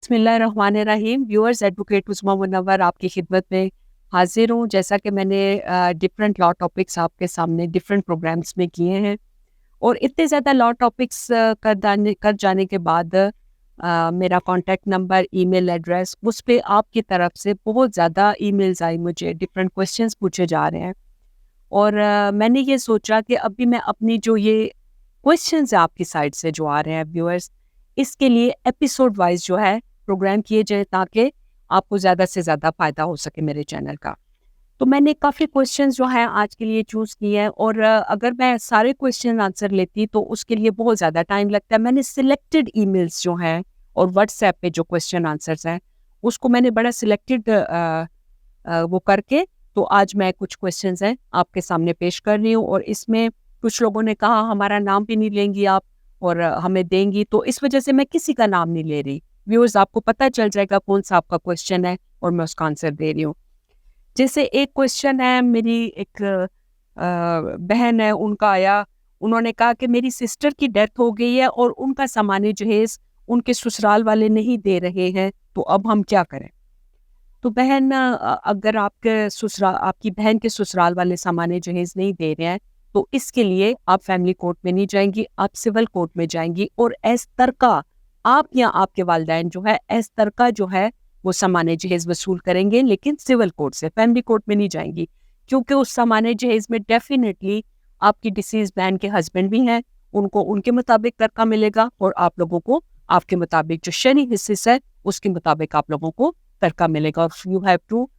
बिस्मिल्लाहिर्रहमानिर्रहीम। Viewers, advocate उस्मा मुनव्वर आपकी खिदमत में हाजिर हूँ। जैसा कि मैंने डिफरेंट लॉ टॉपिक्स आपके सामने डिफरेंट प्रोग्राम्स में किए हैं और इतने ज़्यादा लॉ टॉपिक्स कर जाने के बाद मेरा कॉन्टैक्ट नंबर, ईमेल एड्रेस, उस पे आपकी तरफ से बहुत ज़्यादा ईमेल्स आई, मुझे डिफरेंट क्वेश्चंस पूछे जा रहे हैं और मैंने ये सोचा कि अभी मैं अपनी जो ये क्वेश्चंस आपकी साइड से जो आ रहे हैं व्यूअर्स, इसके लिए एपिसोड वाइज जो है प्रोग्राम किए जाए ताकि आपको ज़्यादा से ज़्यादा फ़ायदा हो सके मेरे चैनल का। तो मैंने काफ़ी क्वेश्चंस जो हैं आज के लिए चूज़ किए हैं और अगर मैं सारे क्वेश्चन आंसर लेती तो उसके लिए बहुत ज़्यादा टाइम लगता है। मैंने सिलेक्टेड ईमेल्स जो हैं और व्हाट्सएप पे जो क्वेश्चन आंसर्स हैं उसको मैंने बड़ा सिलेक्टेड वो करके तो आज मैं कुछ क्वेश्चंस हैं आपके सामने पेश कर रही हूँ और इसमें कुछ लोगों ने कहा हमारा नाम भी नहीं लेंगी आप और हमें देंगी, तो इस वजह से मैं किसी का नाम नहीं ले रही। व्यूअर्स, आपको पता चल जाएगा कौन सा आपका क्वेश्चन है और मैं उसका आंसर दे रही हूँ। जैसे एक क्वेश्चन है, मेरी एक बहन है, उनका आया, उन्होंने कहा कि मेरी सिस्टर की डेथ हो गई है और उनका सामान्य जहेज उनके ससुराल वाले नहीं दे रहे हैं, तो अब हम क्या करें। तो बहन, अगर आपकी बहन के ससुराल वाले सामान्य जहेज नहीं दे रहे हैं तो इसके लिए आप फैमिली कोर्ट में नहीं जाएंगी, आप सिविल कोर्ट में जाएंगी और एस तरका आप या आपके वालिदैन जो है एस तरका जो है वो सामान्य जहेज वसूल करेंगे, लेकिन सिविल कोर्ट से, फैमिली कोर्ट में नहीं जाएंगी, क्योंकि उस सामान्य जहेज में डेफिनेटली आपकी डिसीज बहन के हस्बैंड भी हैं, उनको उनके मुताबिक तरका मिलेगा और आप लोगों को आपके मुताबिक जो शरई हिस्सा है उसके मुताबिक आप लोगों को तरका मिलेगा और you have to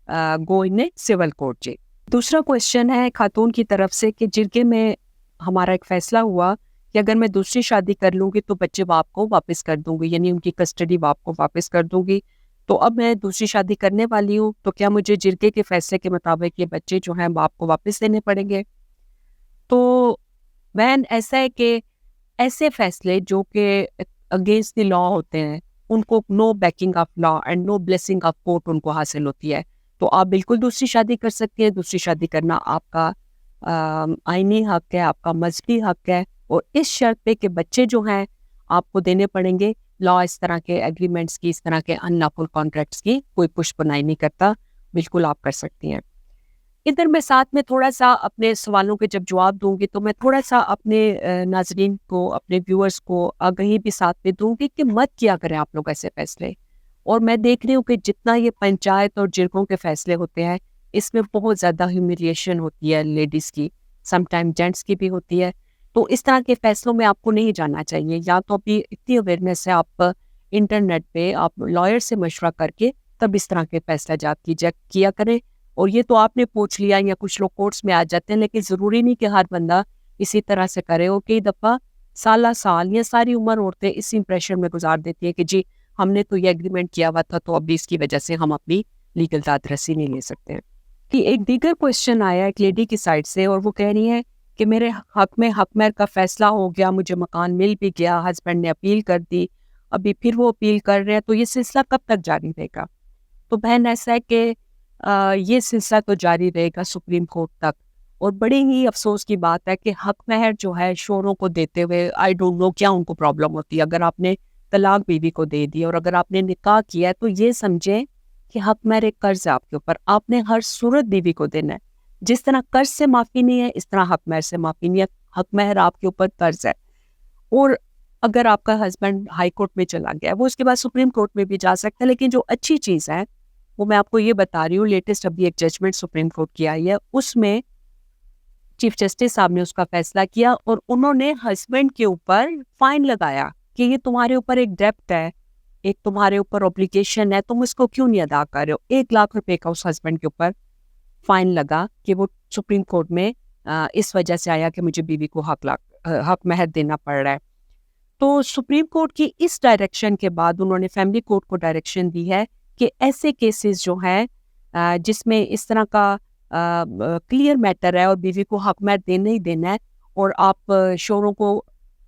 go in a civil court. जी, दूसरा क्वेश्चन है खातून की तरफ से कि जिरगे में हमारा एक फैसला हुआ कि अगर मैं दूसरी शादी कर लूँगी तो बच्चे बाप को वापस कर दूँगी, यानी उनकी कस्टडी बाप को वापस कर दूँगी। तो अब मैं दूसरी शादी करने वाली हूँ, तो क्या मुझे जिरगे के फैसले के मुताबिक ये बच्चे जो हैं बाप को वापस देने पड़ेंगे। तो बहन, ऐसा है कि ऐसे फैसले जो कि अगेंस्ट द लॉ होते हैं उनको no backing of law and no blessing of court उनको हासिल होती है। तो आप बिल्कुल दूसरी शादी कर सकती हैं। दूसरी शादी करना आपका आईनी हक है, आपका मजहबी हक है और इस शर्त पे कि बच्चे जो हैं आपको देने पड़ेंगे। लॉ इस तरह के एग्रीमेंट्स की, इस तरह के अनलॉफुल कॉन्ट्रैक्ट्स की कोई पुष्पनाई नहीं करता, बिल्कुल आप कर सकती हैं। इधर मैं साथ में थोड़ा सा अपने सवालों के जब जवाब दूंगी तो मैं थोड़ा सा अपने नाजरीन को, अपने व्यूअर्स को आगाही भी साथ में दूंगी कि मत किया करें आप लोग ऐसे फैसले। और मैं देख रही हूँ कि जितना ये पंचायत और जिरगों के फैसले होते हैं इसमें बहुत ज़्यादा ह्यूमिलिएशन होती है लेडीज़ की, समटाइम जेंट्स की भी होती है। तो इस तरह के फैसलों में आपको नहीं जाना चाहिए। या तो अभी इतनी अवेयरनेस है, आप इंटरनेट पे आप लॉयर से मशवरा करके तब इस तरह के फैसला जात किया करें। और ये तो आपने पूछ लिया या कुछ लोग कोर्ट्स में आ जाते हैं, लेकिन ज़रूरी नहीं कि हर बंदा इसी तरह से करे। और कई दफ़ा साल या सारी उम्र औरतें इस इंप्रेशन में गुजार देती है कि जी हमने तो ये एग्रीमेंट किया हुआ था, तो अभी इसकी वजह से हम अपनी लीगल दादरसी नहीं ले सकते हैं। कि एक दीगर क्वेश्चन आया एक लेडी की साइड से और वो कह रही है कि मेरे हक में हकमैर का फैसला हो गया, मुझे मकान मिल भी गया, हस्बैंड ने अपील कर दी, अभी फिर वो अपील कर रहे हैं, तो ये सिलसिला कब तक जारी रहेगा। तो बहन, ऐसा है कि ये सिलसिला तो जारी रहेगा सुप्रीम कोर्ट तक। और बड़ी ही अफसोस की बात है कि हक महर जो है शोरों को देते हुए, आई डोंट नो क्या उनको प्रॉब्लम होती है। अगर आपने तलाक बीवी को दे दी और अगर आपने निकाह किया है तो ये समझें कि हक महर एक कर्ज है आपके ऊपर, आपने हर सूरत बीवी को देना है। जिस तरह कर्ज से माफ़ी नहीं है, इस तरह हक महर से माफ़ी नहीं है। हक महर आपके ऊपर कर्ज है। और अगर आपका हस्बैंड हाई कोर्ट में चला गया, वो उसके बाद सुप्रीम कोर्ट में भी जा सकता है। लेकिन जो अच्छी चीज़ है वो मैं आपको ये बता रही हूँ, लेटेस्ट अभी एक जजमेंट सुप्रीम कोर्ट की आई है, उसमें चीफ जस्टिस साहब ने उसका फैसला किया और उन्होंने हस्बैंड के ऊपर फाइन लगाया कि ये तुम्हारे ऊपर एक डेप्ट है, एक तुम्हारे ऊपर ऑब्लिगेशन है, तुम इसको क्यों नहीं अदा कर रहे हो। 1 लाख रुपए का उस हस्बैंड के ऊपर फाइन लगा कि वो सुप्रीम कोर्ट में इस वजह से आया कि मुझे बीवी को हक महर देना पड़ रहा है। तो सुप्रीम कोर्ट की इस डायरेक्शन के बाद उन्होंने फैमिली कोर्ट को डायरेक्शन दी है कि ऐसे केसेस जो हैं जिसमें इस तरह का क्लियर मैटर है और बीवी को हक महर देना ही देना है और आप शोरों को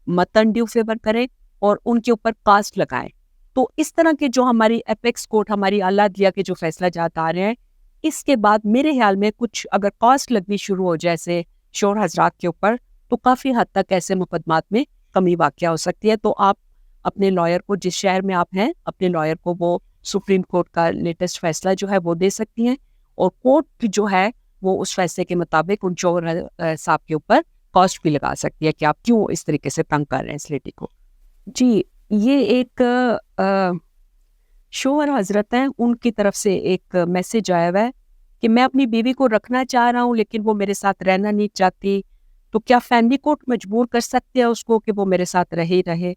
मत अनड्यू फेवर करें और उनके ऊपर कास्ट लगाएं। तो इस तरह के जो हमारी एपेक्स कोर्ट, हमारी आला अदलिया के जो फैसला जात आ रहे हैं, इसके बाद मेरे ख्याल में कुछ अगर कास्ट लगनी शुरू हो जैसे शोर हजरात के ऊपर, तो काफ़ी हद तक ऐसे मुकदमात में कमी वाक़या हो सकती है। तो आप اپنے لائر کو، جس شہر میں آپ ہیں اپنے لائر کو وہ سپریم کورٹ کا لیٹسٹ فیصلہ جو ہے وہ دے سکتی ہیں، اور کورٹ جو ہے وہ اس فیصلے کے مطابق ان شوہر صاحب کے اوپر کاسٹ بھی لگا سکتی ہے کہ آپ کیوں اس طریقے سے تنگ کر رہے ہیں اس لیڈی کو. جی یہ ایک شوہر حضرت ہیں، ان کی طرف سے ایک میسج آیا ہوا ہے کہ میں اپنی بیوی کو رکھنا چاہ رہا ہوں لیکن وہ میرے ساتھ رہنا نہیں چاہتی، تو کیا فیملی کورٹ مجبور کر سکتے ہیں اس کو کہ وہ میرے ساتھ رہے.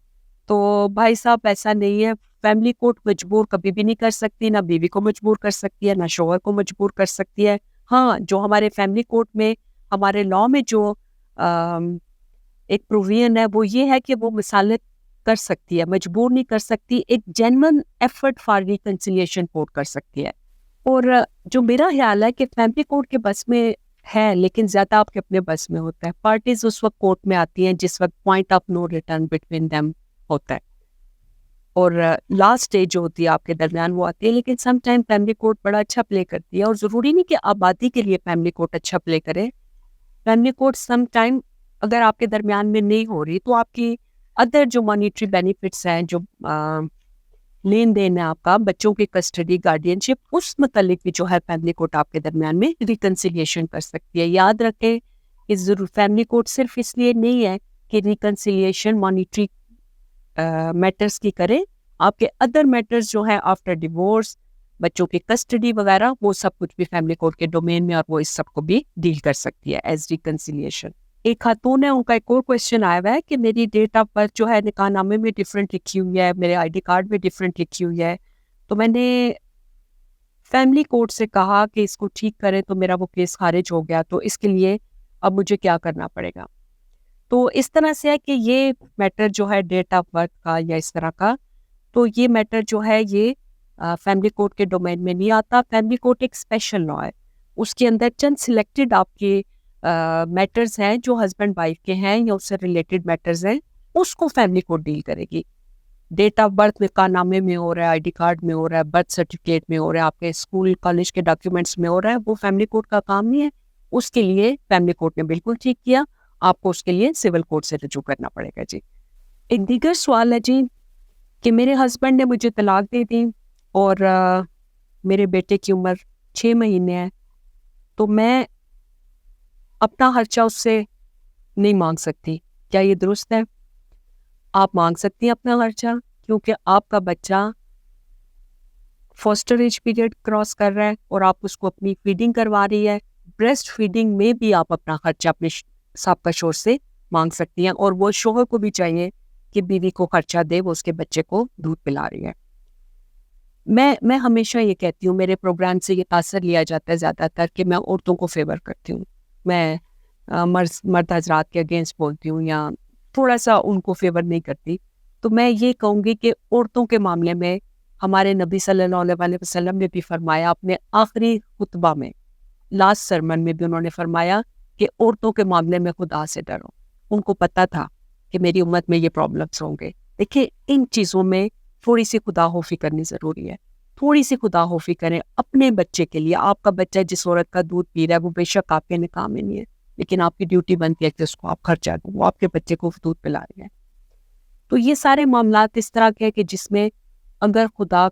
تو بھائی صاحب ایسا نہیں ہے، فیملی کورٹ مجبور کبھی بھی نہیں کر سکتی، نہ بیوی کو مجبور کر سکتی ہے، نہ شوہر کو مجبور کر سکتی ہے. ہاں جو ہمارے فیملی کورٹ میں ہمارے لاء میں جو ایک پروویژن ہے وہ یہ ہے کہ وہ مثالت کر سکتی ہے، مجبور نہیں کر سکتی، ایک genuine effort for reconciliation court کر سکتی ہے. اور جو میرا خیال ہے کہ فیملی کورٹ کے بس میں ہے لیکن زیادہ آپ کے اپنے بس میں ہوتا ہے. پارٹیز اس وقت کورٹ میں آتی ہیں جس وقت point of no return between them ہوتا ہے، اور لاسٹ اسٹیج جو ہوتی ہے آپ کے درمیان وہ آتی ہے. لیکن سم ٹائم فیملی کورٹ بڑا اچھا پلے کرتی ہے، اور ضروری نہیں کہ آبادی کے لیے فیملی کورٹ اچھا پلے کرے. فیملی کورٹ سم ٹائم اگر آپ کے درمیان میں نہیں ہو رہی تو آپ کی ادر جو مانیٹری بینیفٹس ہیں، جو لین دین ہے آپ کا، بچوں کی کسٹڈی، گارڈین شپ، اس متعلق بھی جو ہے فیملی کورٹ آپ کے درمیان میں ریکنسیلیشن کر سکتی ہے. یاد رکھیں کہ ضرور فیملی کورٹ صرف اس لیے نہیں ہے کہ ریکنسیلیشن مانیٹری میٹرز کی کرے، آپ کے ادر میٹرز جو ہیں آفٹر ڈیورس، بچوں کی کسٹڈی وغیرہ، وہ سب کچھ بھی فیملی کورٹ کے ڈومین میں، اور وہ اس سب کو بھی ڈیل کر سکتی ہے ایز ریکنسیلیشن. ایک خاتون ہے، ان کا ایک اور کوشچن آیا ہوا ہے کہ میری ڈیٹ آف برتھ جو ہے نکاح نامے میں ڈفرینٹ لکھی ہوئی ہے، میرے آئی ڈی کارڈ میں ڈفرینٹ لکھی ہوئی ہے، تو میں نے فیملی کورٹ سے کہا کہ اس کو ٹھیک کریں، تو میرا وہ کیس خارج ہو گیا، تو اس کے لیے اب مجھے کیا کرنا پڑے گا. تو اس طرح سے ہے کہ یہ میٹر جو ہے ڈیٹ آف برتھ کا یا اس طرح کا، تو یہ میٹر جو ہے یہ فیملی کورٹ کے ڈومین میں نہیں آتا. فیملی کورٹ ایک اسپیشل لا ہے، اس کے اندر چند سلیکٹڈ آپ کے میٹرز ہیں جو ہسبینڈ وائف کے ہیں یا اس سے ریلیٹڈ میٹرز ہیں، اس کو فیملی کورٹ ڈیل کرے گی. ڈیٹ آف برتھ نکاح نامے میں ہو رہا ہے، آئی ڈی کارڈ میں ہو رہا ہے، برتھ سرٹیفکیٹ میں ہو رہا ہے، آپ کے اسکول کالج کے ڈاکیومنٹس میں ہو رہا ہے، وہ فیملی کورٹ کا کام نہیں ہے. اس کے لیے فیملی کورٹ نے بالکل ٹھیک کیا، آپ کو اس کے لیے سول کورٹ سے رجوع کرنا پڑے گا. جی ایک دیگر سوال ہے جی کہ میرے ہسبینڈ نے مجھے طلاق دے دی اور میرے بیٹے کی عمر 6 مہینے ہے، تو میں اپنا خرچہ اس سے نہیں مانگ سکتی، کیا یہ درست ہے؟ آپ مانگ سکتی ہیں اپنا خرچہ، کیونکہ آپ کا بچہ فوسٹر ایج پیریڈ کراس کر رہا ہے اور آپ اس کو اپنی فیڈنگ کروا رہی ہے. بریسٹ فیڈنگ میں بھی آپ اپنا خرچہ اپنے سابقہ شوہر سے مانگ سکتی ہیں، اور وہ شوہر کو بھی چاہیے کہ بیوی کو خرچہ دے، وہ اس کے بچے کو دودھ پلا رہی ہے. میں ہمیشہ یہ کہتی ہوں، میرے پروگرام سے یہ تاثر لیا جاتا ہے زیادہ تر کہ میں عورتوں کو فیور کرتی ہوں، میں مرد حضرات کے اگینسٹ بولتی ہوں یا تھوڑا سا ان کو فیور نہیں کرتی. تو میں یہ کہوں گی کہ عورتوں کے معاملے میں ہمارے نبی صلی اللہ علیہ وسلم نے بھی فرمایا، اپنے آخری خطبہ میں، لاسٹ سرمن میں بھی انہوں نے فرمایا کہ عورتوں کے معاملے میں خدا سے ڈرو. ان کو پتہ تھا کہ میری امت میں یہ پرابلمس ہوں گے. دیکھیں ان چیزوں میں تھوڑی سی خدا خوفی کرنی ضروری ہے، تھوڑی سی خدا خوفی کریں اپنے بچے کے لیے. آپ کا بچہ جس عورت کا دودھ پی رہا ہے وہ بے شک آپ کے نکاح میں نہیں ہے، لیکن آپ کی ڈیوٹی بنتی ہے کہ اس کو آپ خرچہ دیں، وہ آپ کے بچے کو دودھ پلا رہے ہیں. تو یہ سارے معاملات اس طرح کے کہ جس میں اگر خدا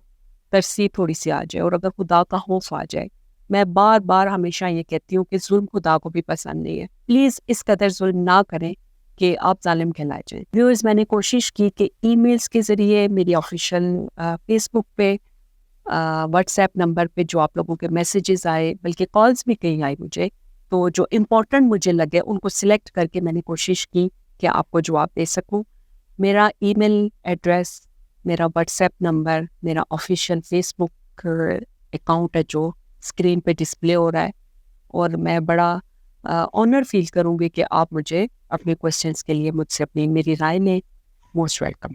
ترسی تھوڑی سی آ جائے اور اگر خدا کا خوف آ جائے. میں بار بار ہمیشہ یہ کہتی ہوں کہ ظلم خدا کو بھی پسند نہیں ہے. پلیز اس قدر ظلم نہ کریں کہ آپ ظالم کہلائے جائیں. ویورز، میں نے کوشش کی کہ ای میلز کے ذریعے، میری آفیشیل فیس بک پہ، واٹس ایپ نمبر پہ جو آپ لوگوں کے میسیجز آئے، بلکہ کالز بھی کہیں آئی مجھے، تو جو امپورٹنٹ مجھے لگے ان کو سلیکٹ کر کے میں نے کوشش کی کہ آپ کو جواب دے سکوں. میرا ای میل ایڈریس، میرا واٹس ایپ نمبر، میرا آفیشیل فیس بک اکاؤنٹ ہے جو اسکرین پہ ڈسپلے ہو رہا ہے، اور میں بڑا آنر فیل کروں گی کہ آپ مجھے اپنے کویسچنس کے لیے مجھ سے میری رائے لیں. Most welcome.